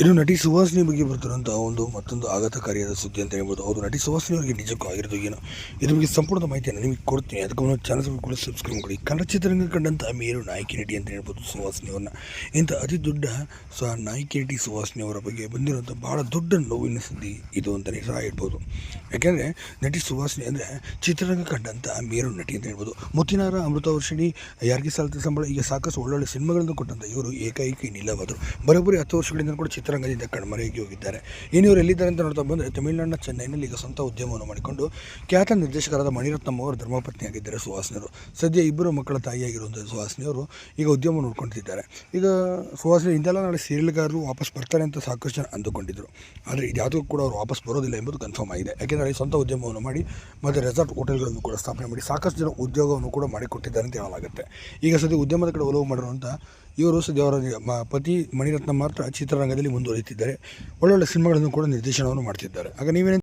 ಇನ್ನು ನಟಿ ಸುಹಾಸಿನಿ ಬಗ್ಗೆ ಬರ್ತಿರುವಂಥ ಮತ್ತೊಂದು ಆಘಾತಕಾರಿಯಾದ ಸುದ್ದಿ ಅಂತ ಹೇಳ್ಬೋದು. ಹೌದು, ನಟಿ ಸುಹಾಸಿನಿ ಅವರಿಗೆ ನಿಜಕ್ಕೂ ಆಗಿರೋದು ಏನು, ಇದ್ರ ಬಗ್ಗೆ ಸಂಪೂರ್ಣ ಮಾಹಿತಿಯನ್ನು ನಿಮಗೆ ಕೊಡ್ತೀನಿ. ಅದಕ್ಕೆ ಒಂದು ಚಾನಲ್ ಕೂಡ ಸಬ್ಸ್ಕ್ರೈಬ್ ಮಾಡಿ. ಕನ್ನಡ ಚಿತ್ರರಂಗ ಕಂಡಂಥ ಮೇರು ನಾಯಕಿ ನಟಿ ಅಂತ ಹೇಳ್ಬೋದು ಸುಹಾಸಿನಿ ಅವ್ರನ್ನ. ಇಂಥ ಅತಿ ದೊಡ್ಡ ನಾಯಕಿ ನಟಿ ಸುಹಾಸಿನಿ ಅವರ ಬಗ್ಗೆ ಬಂದಿರುವಂಥ ಭಾಳ ದೊಡ್ಡ ನೋವಿನ ಸುದ್ದಿ ಇದು ಅಂತಲೇ ಸಹ ಹೇಳ್ಬೋದು. ಯಾಕೆಂದರೆ ನಟಿ ಸುಹಾಸಿನಿ ಅಂದರೆ ಚಿತ್ರರಂಗ ಕಂಡಂಥ ಮೇರು ನಟಿ ಅಂತ ಹೇಳ್ಬೋದು. ಮುತ್ತಿನಾರ, ಅಮೃತ ವರ್ಷಿಣಿ, ಯಾರಿಗೆ ಸಾಲದ ಸಂಬಳ, ಈಗ ಸಾಕಷ್ಟು ಒಳ್ಳೊಳ್ಳೆ ಸಿನಿಮಾಗಳನ್ನು ಕೊಟ್ಟಂಥ ಇವರು ಏಕೈಕಿ ನಿಲ್ಲವಾದರು. ಬರೋಬ್ಬರಿ 10 ವರ್ಷಗಳಿಂದ ಕೂಡ ಚಿತ್ರರಂಗದಿಂದ ಕಣ್ಮರೆಯಾಗಿ ಹೋಗಿದ್ದಾರೆ. ಇವರು ಎಲ್ಲಿದ್ದಾರೆ ಅಂತ ನೋಡ್ತಾ ಬಂದರೆ ತಮಿಳುನಾಡಿನ ಚೆನ್ನೈನಲ್ಲಿ ಈಗ ಸ್ವಂತ ಉದ್ಯಮವನ್ನು ಮಾಡಿಕೊಂಡು ಖ್ಯಾತ ನಿರ್ದೇಶಕರಾದ ಮಣಿರತ್ನಂ ಅವರು ಧರ್ಮಪತ್ನಿಯಾಗಿದ್ದಾರೆ ಸುಹಾಸಿನಿಯವರು. ಸದ್ಯ ಇಬ್ಬರು ಮಕ್ಕಳ ತಾಯಿಯಾಗಿರುವಂಥ ಸುಹಾಸಿನಿಯವರು ಈಗ ಉದ್ಯಮ ನೋಡ್ಕೊಳ್ತಿದ್ದಾರೆ. ಈಗ ಸುಹಾಸಿನಿ ಇಂದೆಲ್ಲ ನಾಳೆ ಸೀರಿಯಲ್ಗಾರರು ವಾಪಸ್ ಬರ್ತಾರೆ ಅಂತ ಸಾಕಷ್ಟು ಜನ ಅಂದುಕೊಂಡಿದ್ದರು. ಆದರೆ ಇದ್ಯಾವುದೂ ಕೂಡ ಅವರು ವಾಪಸ್ ಬರೋದಿಲ್ಲ ಎಂಬುದು ಕನ್ಫರ್ಮ್ ಆಗಿದೆ. ಯಾಕೆಂದರೆ ಸ್ವಂತ ಉದ್ಯಮವನ್ನು ಮಾಡಿ ಮತ್ತು ರೆಸಾರ್ಟ್ ಹೋಟೆಲ್ಗಳನ್ನು ಕೂಡ ಸ್ಥಾಪನೆ ಮಾಡಿ ಸಾಕಷ್ಟು ಜನ ಉದ್ಯೋಗವನ್ನು ಕೂಡ ಮಾಡಿಕೊಟ್ಟಿದ್ದಾರೆ ಅಂತ ಹೇಳಲಾಗುತ್ತೆ. ಈಗ ಸದ್ಯ ಉದ್ಯಮದ ಕಡೆ ಒಲವು ಮಾಡಿರುವಂಥ ಇವರು ಸದ್ಯ ಅವರ ಪತಿ ಮಣಿರತ್ನಂ ಮಾತ್ರ ಚಿತ್ರರಂಗದಲ್ಲಿ ಮುಂದುವರಿಯುತ್ತಿದ್ದಾರೆ. ಒಳ್ಳೊಳ್ಳೆ ಸಿನಿಮಾಗಳನ್ನು ಕೂಡ ನಿರ್ದೇಶನವನ್ನು ಮಾಡ್ತಿದ್ದಾರೆ. ಆಗ ನೀವೇನು